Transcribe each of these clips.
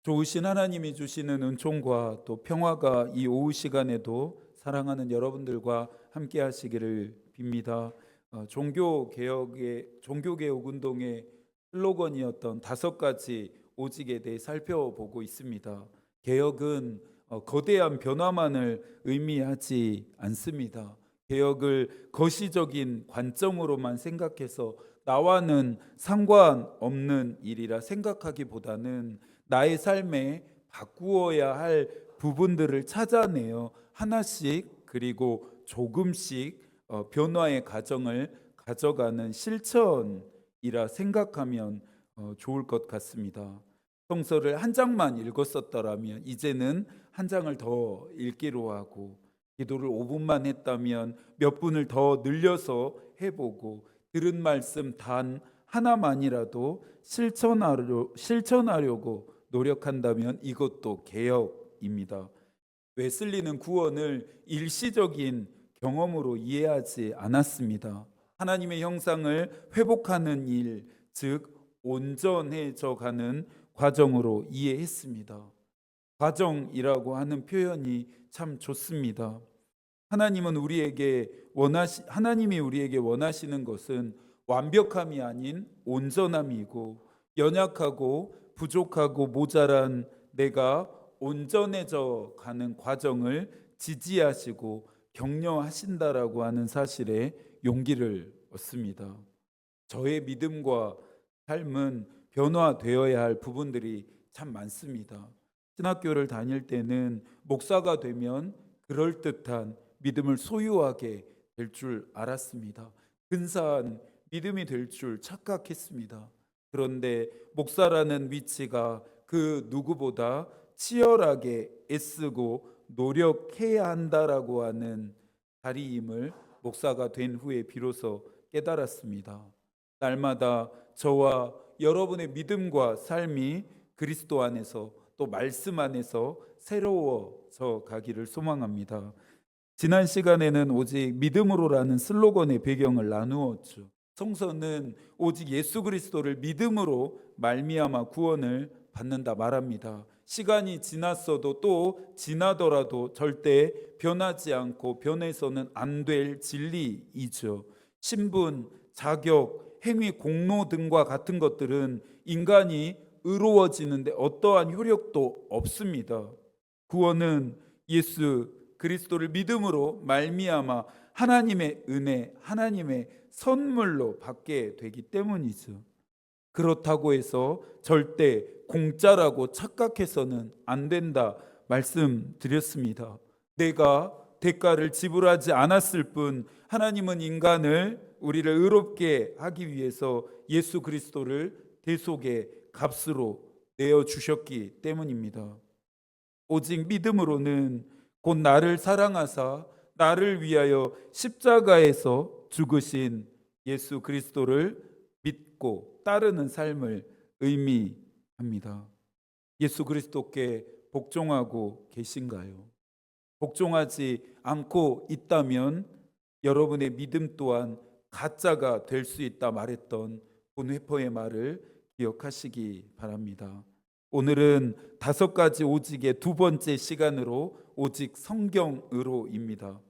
좋으신 하나님이 주시는 은총과 또 평화가 이 오후 시간에도 사랑하는 여러분들과 함께 하시기를 빕니다. 종교개혁 운동의 슬로건이었던 5가지 오직에 대해 살펴보고 있습니다. 개혁은 거대한 변화만을 의미하지 않습니다. 개혁을 거시적인 관점으로만 생각해서 나와는 상관없는 일이라 생각하기보다는 나의 삶에 바꾸어야 할 부분들을 찾아내어 하나씩 그리고 조금씩 변화의 과정을 가져가는 실천이라 생각하면 좋을 것 같습니다. 성서를 한 장만 읽었었더라면 이제는 한 장을 더 읽기로 하고, 기도를 5분만 했다면 몇 분을 더 늘려서 해보고, 들은 말씀 단 하나만이라도 실천하려고 노력한다면 이것도 개혁입니다. 웨슬리는 구원을 일시적인 경험으로 이해하지 않았습니다. 하나님의 형상을 회복하는 일, 즉 온전해져 가는 과정으로 이해했습니다. 과정이라고 하는 표현이 참 좋습니다. 하나님이 우리에게 원하시는 것은 완벽함이 아닌 온전함이고, 연약하고 부족하고 모자란 내가 온전해져 가는 과정을 지지하시고 격려하신다라고 하는 사실에 용기를 얻습니다. 저의 믿음과 삶은 변화되어야 할 부분들이 참 많습니다. 신학교를 다닐 때는 목사가 되면 그럴듯한 믿음을 소유하게 될 줄 알았습니다. 근사한 믿음이 될 줄 착각했습니다. 그런데 목사라는 위치가 그 누구보다 치열하게 애쓰고 노력해야 한다라고 하는 자리임을 목사가 된 후에 비로소 깨달았습니다. 날마다 저와 여러분의 믿음과 삶이 그리스도 안에서 또 말씀 안에서 새로워져 가기를 소망합니다. 지난 시간에는 오직 믿음으로라는 슬로건의 배경을 나누었죠. 성서는 오직 예수 그리스도를 믿음으로 말미암아 구원을 받는다 말합니다. 시간이 지났어도 또 지나더라도 절대 변하지 않고 변해서는 안 될 진리이죠. 신분, 자격, 행위, 공로 등과 같은 것들은 인간이 의로워지는데 어떠한 효력도 없습니다. 구원은 예수 그리스도를 믿음으로 말미암아 하나님의 은혜, 하나님의 선물로 받게 되기 때문이죠. 그렇다고 해서 절대 공짜라고 착각해서는 안 된다 말씀드렸습니다. 내가 대가를 지불하지 않았을 뿐 하나님은 우리를 의롭게 하기 위해서 예수 그리스도를 대속의 값으로 내어주셨기 때문입니다. 오직 믿음으로는 곧 나를 사랑하사 나를 위하여 십자가에서 죽으신 예수 그리스도를 믿고 따르는 삶을 의미합니다. 예수 그리스도께 복종하고 계신가요? 복종하지 않고 있다면 여러분의 믿음 또한 가짜가 될 수 있다 말했던 본회퍼의 말을 기억하시기 바랍니다. 오늘은 5가지 오직의 2번째 시간으로 오직 성경으로입니다.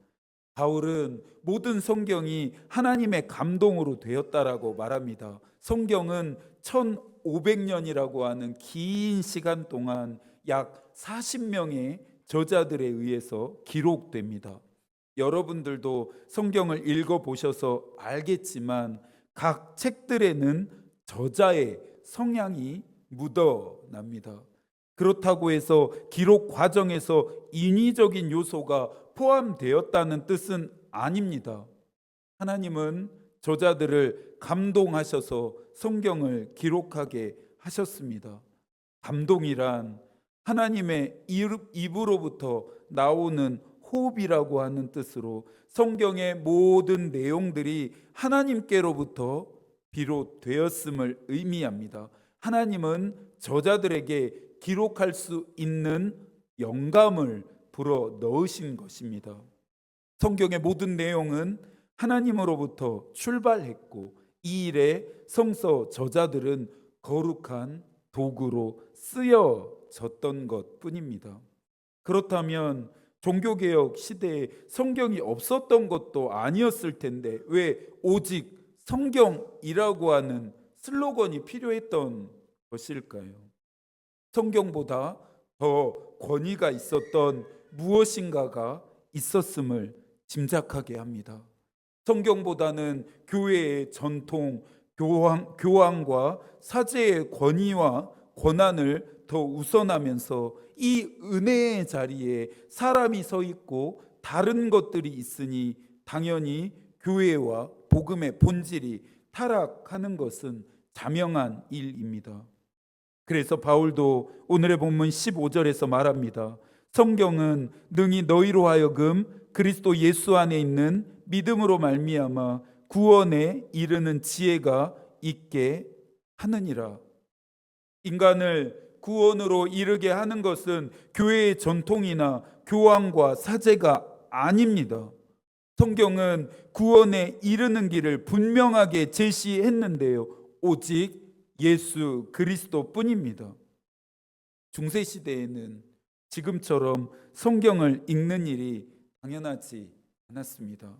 바울은 모든 성경이 하나님의 감동으로 되었다라고 말합니다. 성경은 1500년이라고 하는 긴 시간 동안 약 40명의 저자들에 의해서 기록됩니다. 여러분들도 성경을 읽어보셔서 알겠지만 각 책들에는 저자의 성향이 묻어납니다. 그렇다고 해서 기록 과정에서 인위적인 요소가 포함되었다는 뜻은 아닙니다. 하나님은 저자들을 감동하셔서 성경을 기록하게 하셨습니다. 감동이란 하나님의 입으로부터 나오는 호흡이라고 하는 뜻으로 성경의 모든 내용들이 하나님께로부터 비롯되었음을 의미합니다. 하나님은 저자들에게 기록할 수 있는 영감을 불어 넣으신 것입니다. 성경의 모든 내용은 하나님으로부터 출발했고 이 일에 성서 저자들은 거룩한 도구로 쓰여 없어졌던 것 뿐입니다. 그렇다면 종교개혁 시대에 성경이 없었던 것도 아니었을 텐데 왜 오직 성경이라고 하는 슬로건이 필요했던 것일까요? 성경보다 더 권위가 있었던 무엇인가가 있었음을 짐작하게 합니다. 성경보다는 교회의 전통, 교황과 사제의 권위와 권한을 더 우선하면서 이 은혜의 자리에 사람이 서 있고 다른 것들이 있으니 당연히 교회와 복음의 본질이 타락하는 것은 자명한 일입니다. 그래서 바울도 오늘의 본문 15절에서 말합니다. 성경은 능히 너희로 하여금 그리스도 예수 안에 있는 믿음으로 말미암아 구원에 이르는 지혜가 있게 하느니라. 인간을 구원으로 이르게 하는 것은 교회의 전통이나 교황과 사제가 아닙니다. 성경은 구원에 이르는 길을 분명하게 제시했는데요. 오직 예수 그리스도뿐입니다. 중세 시대에는 지금처럼 성경을 읽는 일이 당연하지 않았습니다.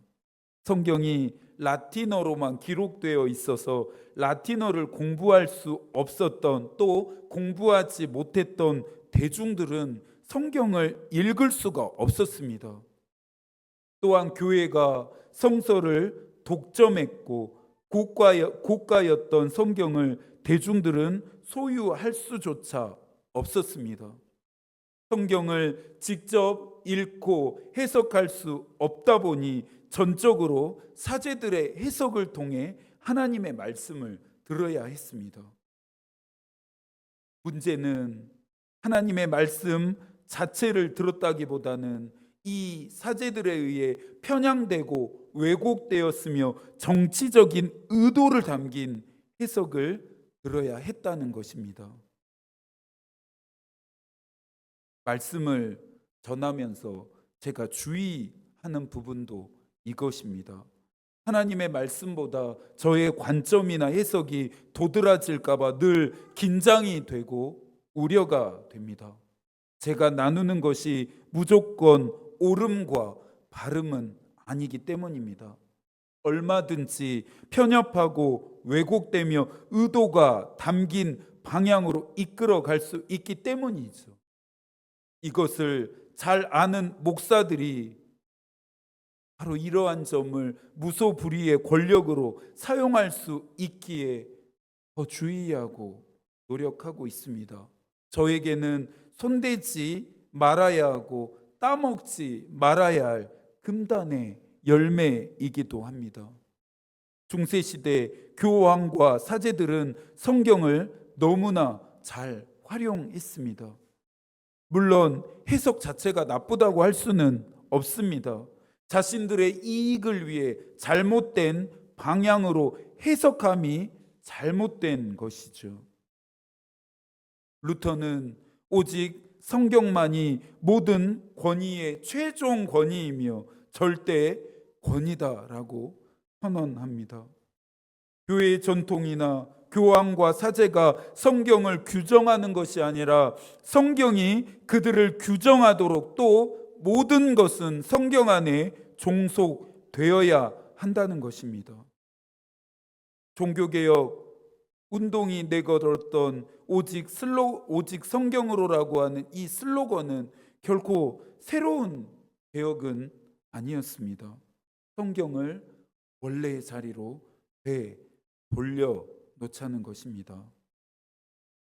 성경이 라틴어로만 기록되어 있어서 라틴어를 공부할 수 없었던 또 공부하지 못했던 대중들은 성경을 읽을 수가 없었습니다. 또한 교회가 성서를 독점했고 고가였던 성경을 대중들은 소유할 수조차 없었습니다. 성경을 직접 읽고 해석할 수 없다 보니 전적으로 사제들의 해석을 통해 하나님의 말씀을 들어야 했습니다. 문제는 하나님의 말씀 자체를 들었다기보다는 이 사제들에 의해 편향되고 왜곡되었으며 정치적인 의도를 담긴 해석을 들어야 했다는 것입니다. 말씀을 전하면서 제가 주의하는 부분도 이것입니다. 하나님의 말씀보다 저의 관점이나 해석이 도드라질까 봐 늘 긴장이 되고 우려가 됩니다. 제가 나누는 것이 무조건 옳음과 바름은 아니기 때문입니다. 얼마든지 편협하고 왜곡되며 의도가 담긴 방향으로 이끌어 갈 수 있기 때문이죠. 이것을 잘 아는 목사들이 바로 이러한 점을 무소불위의 권력으로 사용할 수 있기에 더 주의하고 노력하고 있습니다. 저에게는 손대지 말아야 하고 따먹지 말아야 할 금단의 열매이기도 합니다. 중세시대 교황과 사제들은 성경을 너무나 잘 활용했습니다. 물론 해석 자체가 나쁘다고 할 수는 없습니다. 자신들의 이익을 위해 잘못된 방향으로 해석함이 잘못된 것이죠. 루터는 오직 성경만이 모든 권위의 최종 권위이며 절대 권위다라고 선언합니다. 교회의 전통이나 교황과 사제가 성경을 규정하는 것이 아니라 성경이 그들을 규정하도록 또 모든 것은 성경 안에 종속되어야 한다는 것입니다. 종교개혁 운동이 내걸었던 오직 성경으로라고 하는 이 슬로건은 결코 새로운 개혁은 아니었습니다. 성경을 원래의 자리로 돌려 놓자는 것입니다.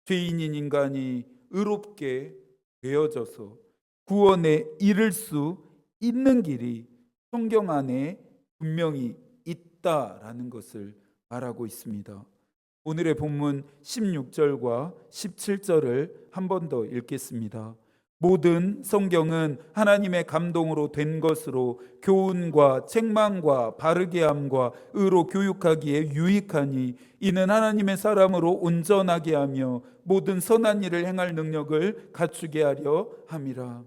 죄인인 인간이 의롭게 되어져서 구원에 이를 수 있는 길이 성경 안에 분명히 있다라는 것을 말하고 있습니다. 오늘의 본문 16절과 17절을 한 번 더 읽겠습니다. 모든 성경은 하나님의 감동으로 된 것으로 교훈과 책망과 바르게 함과 의로 교육하기에 유익하니 이는 하나님의 사람으로 온전하게 하며 모든 선한 일을 행할 능력을 갖추게 하려 함이라.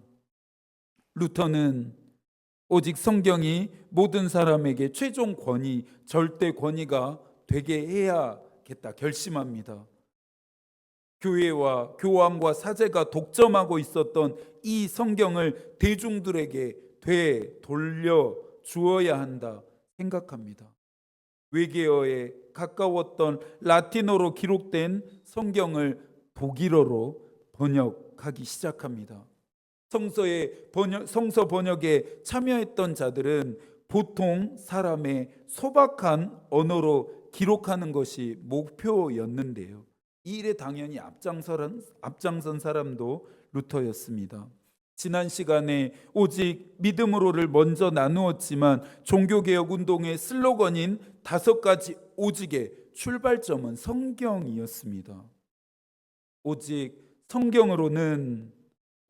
루터는 오직 성경이 모든 사람에게 최종 권위, 절대 권위가 되게 해야겠다 결심합니다. 교회와 교황과 사제가 독점하고 있었던 이 성경을 대중들에게 되돌려 주어야 한다 생각합니다. 외계어에 가까웠던 라틴어로 기록된 성경을 독일어로 번역하기 시작합니다. 성서 번역에 참여했던 자들은 보통 사람의 소박한 언어로 기록하는 것이 목표였는데요. 이 일에 당연히 앞장선 사람도 루터였습니다. 지난 시간에 오직 믿음으로를 먼저 나누었지만 종교개혁 운동의 슬로건인 5가지 오직의 출발점은 성경이었습니다. 오직 성경으로는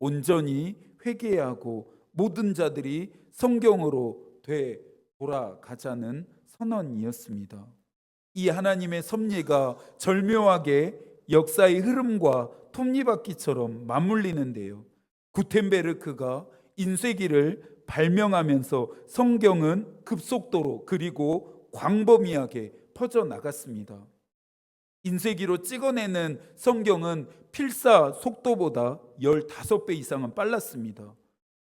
온전히 회개하고 모든 자들이 성경으로 돌아가자는 선언이었습니다. 이 하나님의 섭리가 절묘하게 역사의 흐름과 톱니바퀴처럼 맞물리는데요. 구텐베르크가 인쇄기를 발명하면서 성경은 급속도로 그리고 광범위하게 퍼져나갔습니다. 인쇄기로 찍어내는 성경은 필사 속도보다 15배 이상은 빨랐습니다.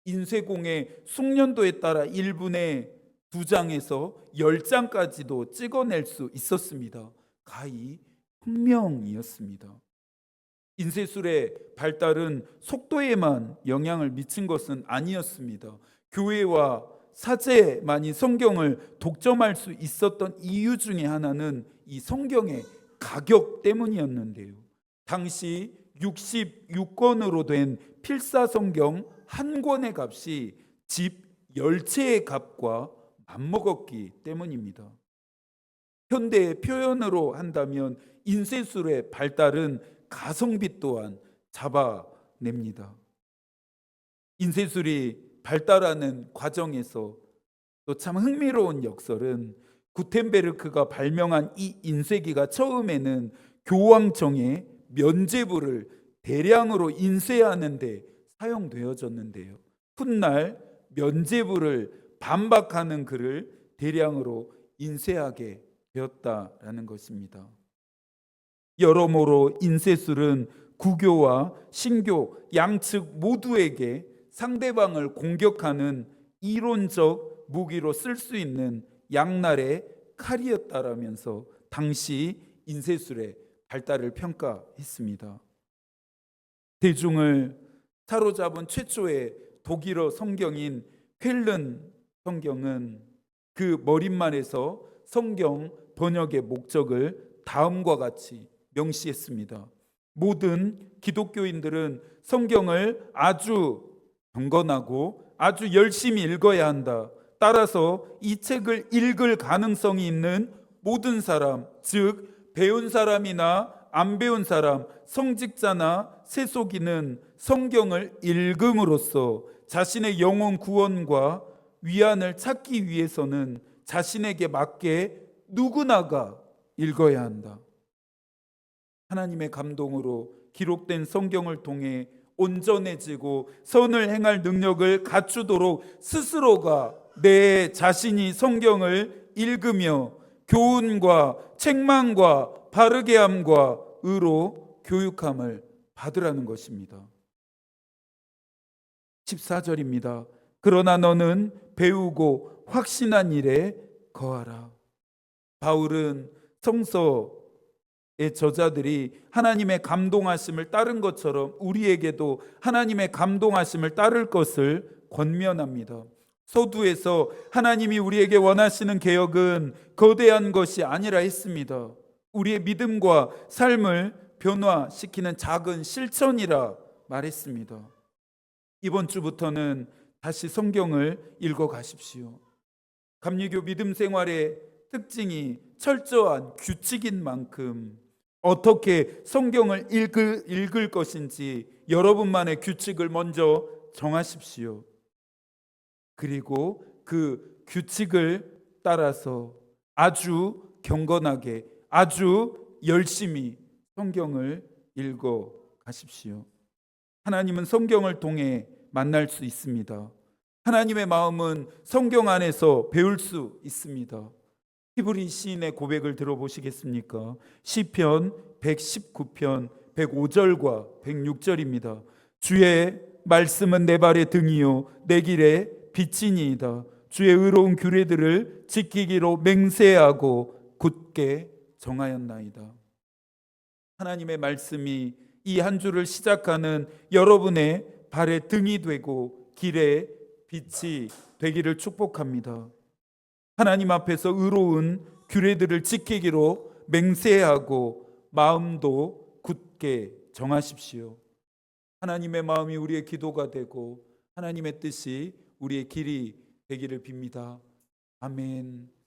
인쇄공의 숙련도에 따라 1분에 2장에서 10장까지도 찍어낼 수 있었습니다. 가히 혁명이었습니다. 인쇄술의 발달은 속도에만 영향을 미친 것은 아니었습니다. 교회와 사제만이 성경을 독점할 수 있었던 이유 중에 하나는 이 성경의 가격 때문이었는데요. 당시 66권으로 된 필사 성경 한 권의 값이 집 10채의 값과 맞먹었기 때문입니다. 현대의 표현으로 한다면 인쇄술의 발달은 가성비 또한 잡아냅니다. 인쇄술이 발달하는 과정에서 또 참 흥미로운 역설은 구텐베르크가 발명한 이 인쇄기가 처음에는 교황청의 면죄부를 대량으로 인쇄하는 데 사용되어졌는데요. 훗날 면죄부를 반박하는 글을 대량으로 인쇄하게 되었다라는 것입니다. 여러모로 인쇄술은 구교와 신교 양측 모두에게 상대방을 공격하는 이론적 무기로 쓸 수 있는 양날의 칼이었다라면서 당시 인쇄술의 발달을 평가했습니다. 대중을 사로잡은 최초의 독일어 성경인 쾰른 성경은 그 머릿말에서 성경 번역의 목적을 다음과 같이 명시했습니다. 모든 기독교인들은 성경을 아주 경건하고 아주 열심히 읽어야 한다. 따라서 이 책을 읽을 가능성이 있는 모든 사람, 즉 배운 사람이나 안 배운 사람, 성직자나 세속인은 성경을 읽음으로써 자신의 영혼 구원과 위안을 찾기 위해서는 자신에게 맞게 누구나가 읽어야 한다. 하나님의 감동으로 기록된 성경을 통해 온전해지고 선을 행할 능력을 갖추도록 스스로가 내 자신이 성경을 읽으며 교훈과 책망과 바르게 함과 의로 교육함을 받으라는 것입니다. 14절입니다. 그러나 너는 배우고 확신한 일에 거하라. 바울은 성서의 저자들이 하나님의 감동하심을 따른 것처럼 우리에게도 하나님의 감동하심을 따를 것을 권면합니다. 서두에서 하나님이 우리에게 원하시는 개혁은 거대한 것이 아니라 했습니다. 우리의 믿음과 삶을 변화시키는 작은 실천이라 말했습니다. 이번 주부터는 다시 성경을 읽어 가십시오. 감리교 믿음 생활의 특징이 철저한 규칙인 만큼 어떻게 성경을 읽을 것인지 여러분만의 규칙을 먼저 정하십시오. 그리고 그 규칙을 따라서 아주 경건하게 아주 열심히 성경을 읽어 가십시오. 하나님은 성경을 통해 만날 수 있습니다. 하나님의 마음은 성경 안에서 배울 수 있습니다. 히브리 시인의 고백을 들어보시겠습니까? 시편 119편 105절과 106절입니다. 주의 말씀은 내 발의 등이요 내 길에 빛이니이다. 주의 의로운 규례들을 지키기로 맹세하고 굳게 정하였나이다. 하나님의 말씀이 이 한 주를 시작하는 여러분의 발의 등이 되고 길의 빛이 되기를 축복합니다. 하나님 앞에서 의로운 규례들을 지키기로 맹세하고 마음도 굳게 정하십시오. 하나님의 마음이 우리의 기도가 되고 하나님의 뜻이 우리의 길이 되기를 빕니다. 아멘.